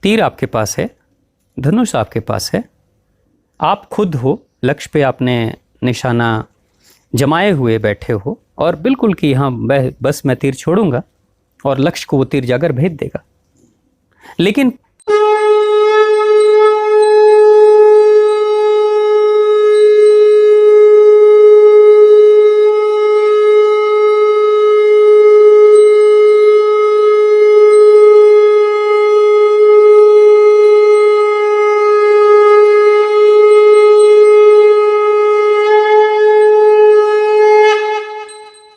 तीर आपके पास है, धनुष आपके पास है, आप खुद हो, लक्ष्य पे आपने निशाना जमाए हुए बैठे हो और बिल्कुल कि हाँ बस मैं तीर छोड़ूंगा और लक्ष्य को वो तीर जाकर भेज देगा। लेकिन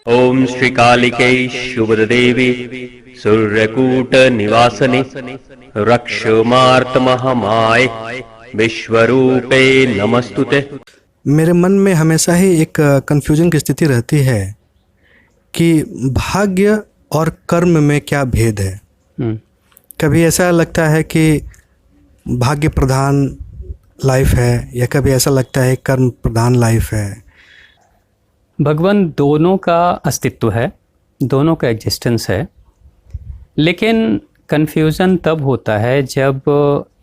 ओम श्री कालिके शुभदेवी सूर्यकूट निवासने रक्षमार्तमहमाय विश्वरूपे नमस्तुते। मेरे मन में हमेशा ही एक कन्फ्यूजन की स्थिति रहती है कि भाग्य और कर्म में क्या भेद है। कभी ऐसा लगता है कि भाग्य प्रधान लाइफ है या कभी ऐसा लगता है कर्म प्रधान लाइफ है। भगवान दोनों का अस्तित्व है, दोनों का एग्जिस्टेंस है, लेकिन कन्फ्यूज़न तब होता है जब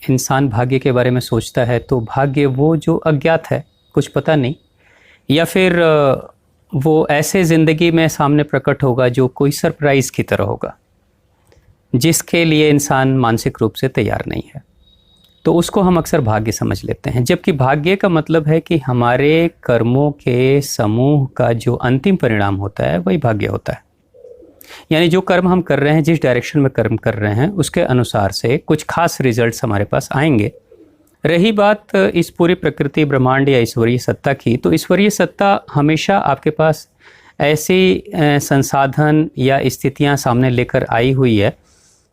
इंसान भाग्य के बारे में सोचता है तो भाग्य वो जो अज्ञात है, कुछ पता नहीं, या फिर वो ऐसे ज़िंदगी में सामने प्रकट होगा जो कोई सरप्राइज़ की तरह होगा, जिसके लिए इंसान मानसिक रूप से तैयार नहीं है, तो उसको हम अक्सर भाग्य समझ लेते हैं। जबकि भाग्य का मतलब है कि हमारे कर्मों के समूह का जो अंतिम परिणाम होता है वही भाग्य होता है। यानी जो कर्म हम कर रहे हैं, जिस डायरेक्शन में कर्म कर रहे हैं, उसके अनुसार से कुछ खास रिजल्ट्स हमारे पास आएंगे। रही बात इस पूरी प्रकृति ब्रह्मांड या ईश्वरीय सत्ता की, तो ईश्वरीय सत्ता हमेशा आपके पास ऐसी संसाधन या स्थितियां सामने लेकर आई हुई है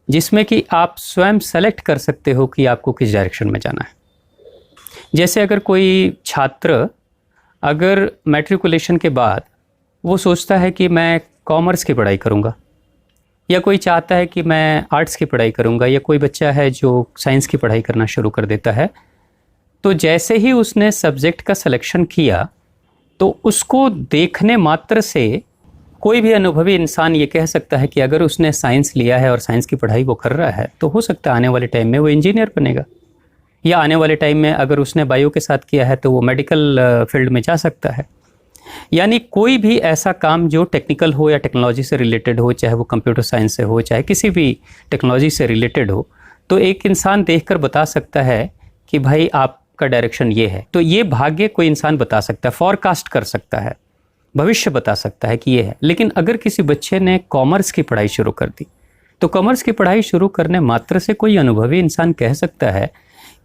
जिसमें कि आप स्वयं सेलेक्ट कर सकते हो कि आपको किस डायरेक्शन में जाना है। जैसे अगर कोई छात्र अगर मैट्रिकुलेशन के बाद वो सोचता है कि मैं कॉमर्स की पढ़ाई करूँगा, या कोई चाहता है कि मैं आर्ट्स की पढ़ाई करूँगा, या कोई बच्चा है जो साइंस की पढ़ाई करना शुरू कर देता है, तो जैसे ही उसने सब्जेक्ट का सिलेक्शन किया तो उसको देखने मात्र से कोई भी अनुभवी इंसान ये कह सकता है कि अगर उसने साइंस लिया है और साइंस की पढ़ाई वो कर रहा है तो हो सकता है आने वाले टाइम में वो इंजीनियर बनेगा, या आने वाले टाइम में अगर उसने बायो के साथ किया है तो वो मेडिकल फील्ड में जा सकता है। यानी कोई भी ऐसा काम जो टेक्निकल हो या टेक्नोलॉजी से रिलेटेड हो, चाहे वो कंप्यूटर साइंस से हो, चाहे किसी भी टेक्नोलॉजी से रिलेटेड हो, तो एक इंसान देखकर बता सकता है कि भाई आपका डायरेक्शन ये है। तो ये भाग्य कोई इंसान बता सकता है, फॉरकास्ट कर सकता है, भविष्य बता सकता है कि ये है। लेकिन अगर किसी बच्चे ने कॉमर्स की पढ़ाई शुरू कर दी तो कॉमर्स की पढ़ाई शुरू करने मात्र से कोई अनुभवी इंसान कह सकता है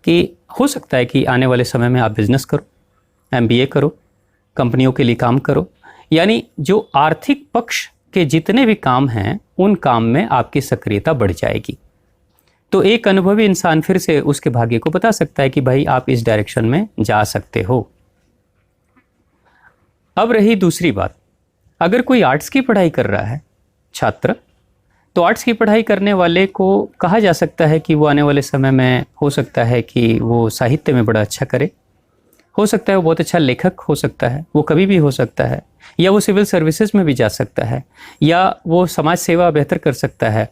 कि हो सकता है कि आने वाले समय में आप बिजनेस करो, MBA करो, कंपनियों के लिए काम करो, यानी जो आर्थिक पक्ष के जितने भी काम हैं उन काम में आपकी सक्रियता बढ़ जाएगी। तो एक अनुभवी इंसान फिर से उसके भाग्य को बता सकता है कि भाई आप इस डायरेक्शन में जा सकते हो। अब रही दूसरी बात, अगर कोई आर्ट्स की पढ़ाई कर रहा है छात्र, तो आर्ट्स की पढ़ाई करने वाले को कहा जा सकता है कि वो आने वाले समय में हो सकता है कि वो साहित्य में बड़ा अच्छा करे, हो सकता है वो बहुत अच्छा लेखक हो सकता है, वो कभी भी हो सकता है, या वो सिविल सर्विसेज में भी जा सकता है, या वो समाज सेवा बेहतर कर सकता है।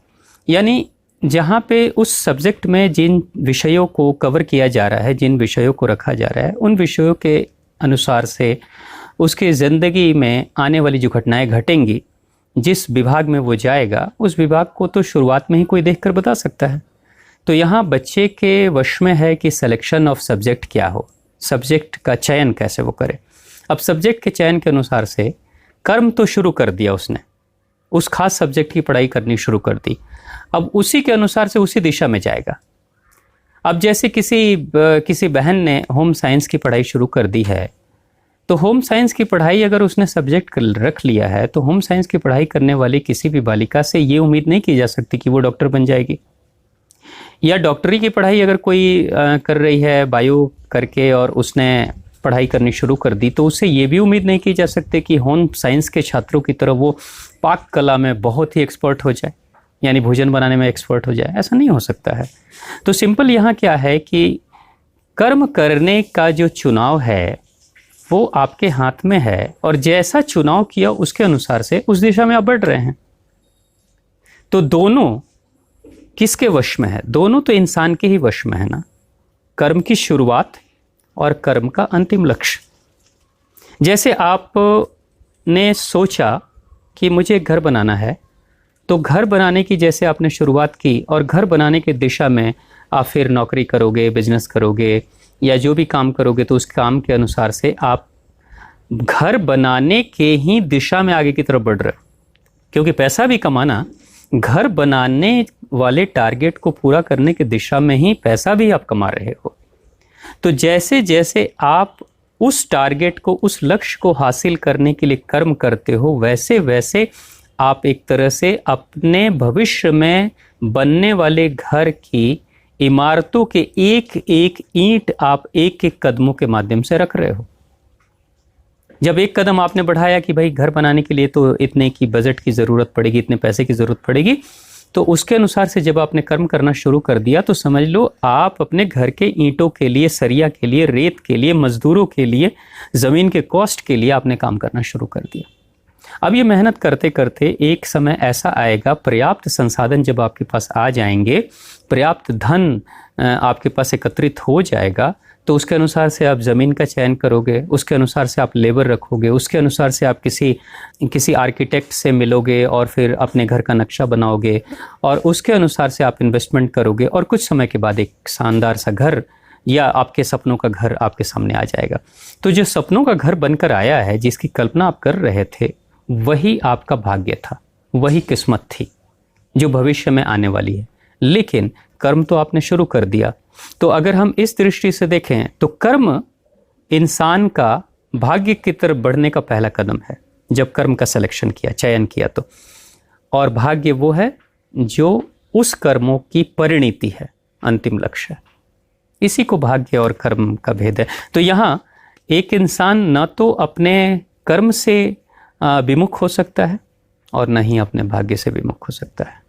यानी जहाँ पे उस सब्जेक्ट में जिन विषयों को कवर किया जा रहा है, जिन विषयों को रखा जा रहा है, उन विषयों के अनुसार से उसकी ज़िंदगी में आने वाली जो घटनाएं घटेंगी, जिस विभाग में वो जाएगा, उस विभाग को तो शुरुआत में ही कोई देखकर बता सकता है। तो यहाँ बच्चे के वश में है कि सिलेक्शन ऑफ सब्जेक्ट क्या हो, सब्जेक्ट का चयन कैसे वो करे। अब सब्जेक्ट के चयन के अनुसार से कर्म तो शुरू कर दिया उसने, उस खास सब्जेक्ट की पढ़ाई करनी शुरू कर दी, अब उसी के अनुसार से उसी दिशा में जाएगा। अब जैसे किसी बहन ने होम साइंस की पढ़ाई शुरू कर दी है, तो होम साइंस की पढ़ाई अगर उसने सब्जेक्ट रख लिया है तो होम साइंस की पढ़ाई करने वाली किसी भी बालिका से ये उम्मीद नहीं की जा सकती कि वो डॉक्टर बन जाएगी। या डॉक्टरी की पढ़ाई अगर कोई कर रही है बायो करके और उसने पढ़ाई करनी शुरू कर दी, तो उससे ये भी उम्मीद नहीं की जा सकती कि होम साइंस के छात्रों की तरह वो पाक कला में बहुत ही एक्सपर्ट हो जाए, यानी भोजन बनाने में एक्सपर्ट हो जाए। ऐसा नहीं हो सकता है। तो सिंपल यहाँ क्या है कि कर्म करने का जो चुनाव है वो आपके हाथ में है, और जैसा चुनाव किया उसके अनुसार से उस दिशा में आप बढ़ रहे हैं। तो दोनों किसके वश में है? दोनों तो इंसान के ही वश में है ना, कर्म की शुरुआत और कर्म का अंतिम लक्ष्य। जैसे आपने सोचा कि मुझे एक घर बनाना है, तो घर बनाने की जैसे आपने शुरुआत की और घर बनाने की दिशा में आप फिर नौकरी करोगे, बिजनेस करोगे या जो भी काम करोगे, तो उस काम के अनुसार से आप घर बनाने के ही दिशा में आगे की तरफ बढ़ रहे हो, क्योंकि पैसा भी कमाना घर बनाने वाले टारगेट को पूरा करने की दिशा में ही पैसा भी आप कमा रहे हो। तो जैसे जैसे आप उस टारगेट को, उस लक्ष्य को हासिल करने के लिए कर्म करते हो, वैसे वैसे आप एक तरह से अपने भविष्य में बनने वाले घर की इमारतों के एक एक ईंट आप एक एक कदमों के माध्यम से रख रहे हो। जब एक कदम आपने बढ़ाया कि भाई घर बनाने के लिए तो इतने की बजट की ज़रूरत पड़ेगी, इतने पैसे की ज़रूरत पड़ेगी, तो उसके अनुसार से जब आपने कर्म करना शुरू कर दिया, तो समझ लो आप अपने घर के ईंटों के लिए, सरिया के लिए, रेत के लिए, मजदूरों के लिए, ज़मीन के कॉस्ट के लिए आपने काम करना शुरू कर दिया। अब ये मेहनत करते करते एक समय ऐसा आएगा, पर्याप्त संसाधन जब आपके पास आ जाएंगे, पर्याप्त धन आपके पास एकत्रित हो जाएगा, तो उसके अनुसार से आप ज़मीन का चयन करोगे, उसके अनुसार से आप लेबर रखोगे, उसके अनुसार से आप किसी आर्किटेक्ट से मिलोगे और फिर अपने घर का नक्शा बनाओगे, और उसके अनुसार से आप इन्वेस्टमेंट करोगे, और कुछ समय के बाद एक शानदार सा घर या आपके सपनों का घर आपके सामने आ जाएगा। तो जो सपनों का घर बनकर आया है, जिसकी कल्पना आप कर रहे थे, वही आपका भाग्य था, वही किस्मत थी जो भविष्य में आने वाली है। लेकिन कर्म तो आपने शुरू कर दिया। तो अगर हम इस दृष्टि से देखें तो कर्म इंसान का भाग्य की तरफ बढ़ने का पहला कदम है, जब कर्म का सिलेक्शन किया, चयन किया तो। और भाग्य वो है जो उस कर्मों की परिणति है, अंतिम लक्ष्य है। इसी को भाग्य और कर्म का भेद है। तो यहाँ एक इंसान न तो अपने कर्म से विमुख हो सकता है और न ही अपने भाग्य से विमुख हो सकता है।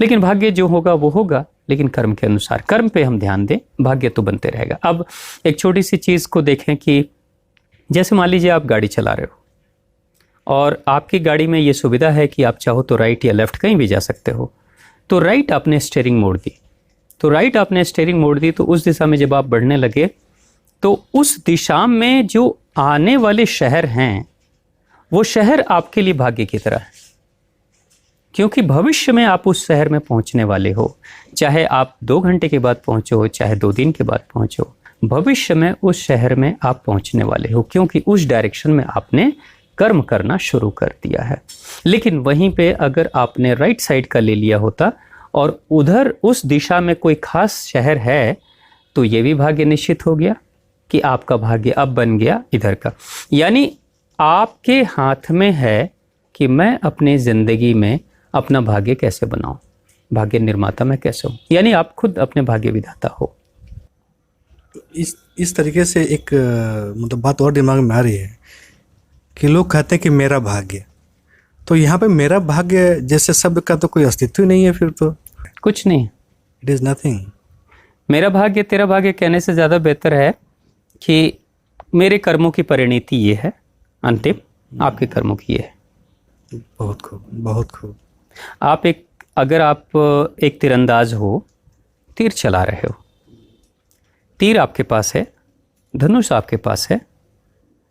लेकिन भाग्य जो होगा वो होगा, लेकिन कर्म के अनुसार। कर्म पे हम ध्यान दें, भाग्य तो बनते रहेगा। अब एक छोटी सी चीज़ को देखें कि जैसे मान लीजिए आप गाड़ी चला रहे हो और आपकी गाड़ी में ये सुविधा है कि आप चाहो तो राइट या लेफ्ट कहीं भी जा सकते हो। तो राइट आपने स्टीयरिंग मोड़ दी, तो उस दिशा में जब आप बढ़ने लगे, तो उस दिशा में जो आने वाले शहर हैं, वो शहर आपके लिए भाग्य की तरह है, क्योंकि भविष्य में आप उस शहर में पहुंचने वाले हो। चाहे आप 2 घंटे के बाद पहुंचो, चाहे 2 दिन के बाद पहुंचो, भविष्य में उस शहर में आप पहुंचने वाले हो, क्योंकि उस डायरेक्शन में आपने कर्म करना शुरू कर दिया है। लेकिन वहीं पे अगर आपने राइट साइड का ले लिया होता और उधर उस दिशा में कोई खास शहर है, तो ये भी भाग्य निश्चित हो गया कि आपका भाग्य अब बन गया इधर का। यानी आपके हाथ में है कि मैं अपनी ज़िंदगी में अपना भाग्य कैसे बनाऊं, भाग्य निर्माता मैं कैसे हूं। यानी आप खुद अपने भाग्य विधाता हो। इस तरीके से एक मतलब बात और दिमाग में आ रही है कि लोग कहते हैं कि मेरा भाग्य, तो यहाँ पे मेरा भाग्य जैसे शब्द का तो कोई अस्तित्व ही नहीं है, फिर तो कुछ नहीं, इट इज़ नथिंग। मेरा भाग्य तेरा भाग्य कहने से ज़्यादा बेहतर है कि मेरे कर्मों की परिणति ये है, अंतिम आपके कर्मों की ये है। बहुत खूब, बहुत खूब। अगर आप एक तीरंदाज हो, तीर चला रहे हो, तीर आपके पास है, धनुष आपके पास है,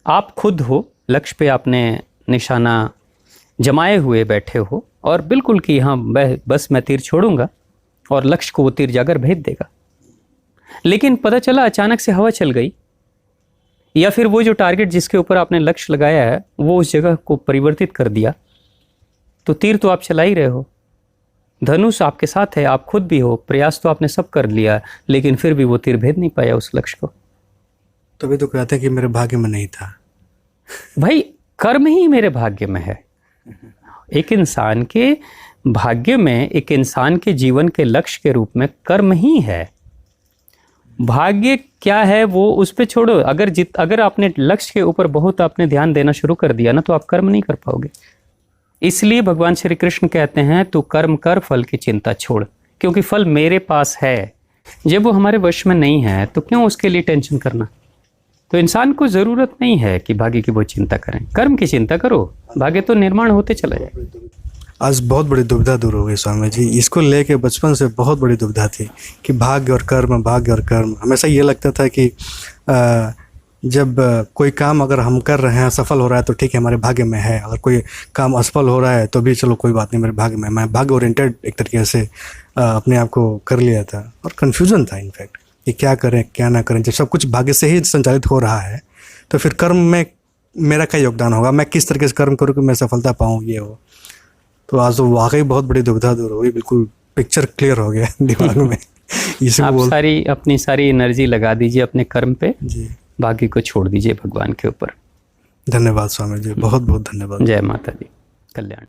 आप खुद हो, लक्ष्य पे आपने निशाना जमाए हुए बैठे हो और बिल्कुल कि हाँ बस मैं तीर छोड़ूंगा और लक्ष्य को वो तीर जाकर भेज देगा। लेकिन पता चला अचानक से हवा चल गई, या फिर वो जो टारगेट जिसके ऊपर आपने लक्ष्य लगाया है वो उस जगह को परिवर्तित कर दिया, तो तीर तो आप चला ही रहे हो, धनुष आपके साथ है, आप खुद भी हो, प्रयास तो आपने सब कर लिया, लेकिन फिर भी वो तीर भेद नहीं पाया उस लक्ष्य को। तभी तो कहते हैं कि मेरे भाग्य में नहीं था। भाई कर्म ही मेरे भाग्य में है। एक इंसान के भाग्य में, एक इंसान के जीवन के लक्ष्य के रूप में कर्म ही है। भाग्य क्या है वो उस पे छोड़ो। अगर आपने लक्ष्य के ऊपर बहुत आपने ध्यान देना शुरू कर दिया ना, तो आप कर्म नहीं कर पाओगे। इसलिए भगवान श्री कृष्ण कहते हैं तू कर्म कर, फल की चिंता छोड़, क्योंकि फल मेरे पास है। जब वो हमारे वश में नहीं है तो क्यों उसके लिए टेंशन करना। तो इंसान को ज़रूरत नहीं है कि भाग्य की वो चिंता करें, कर्म की चिंता करो, भाग्य तो निर्माण होते चला जाए। आज बहुत बड़ी दुविधा दूर हो गई स्वामी जी। इसको लेके बचपन से बहुत बड़ी दुविधा थी कि भाग्य और कर्म, भाग्य और कर्म। हमेशा ये लगता था कि जब कोई काम अगर हम कर रहे हैं, सफल हो रहा है तो ठीक है, हमारे भाग्य में है। अगर कोई काम असफल हो रहा है तो भी चलो कोई बात नहीं, मेरे भाग्य में। मैं भाग्य ओरिएंटेड एक तरीके से अपने आप को कर लिया था और कन्फ्यूज़न था इनफैक्ट कि क्या करें क्या ना करें। जब सब कुछ भाग्य से ही संचालित हो रहा है तो फिर कर्म में मेरा क्या योगदान होगा, मैं किस तरीके से कर्म करूँ कि मैं सफलता पाऊँ, ये हो। तो आज तो वाकई बहुत बड़ी दुविधा दूर हो गई, बिल्कुल पिक्चर क्लियर हो गया दिमाग में। आप अपनी सारी एनर्जी लगा दीजिए अपने कर्म पे जी, बाकी को छोड़ दीजिए भगवान के ऊपर। धन्यवाद स्वामी जी, बहुत बहुत धन्यवाद। जय माता दी, कल्याण।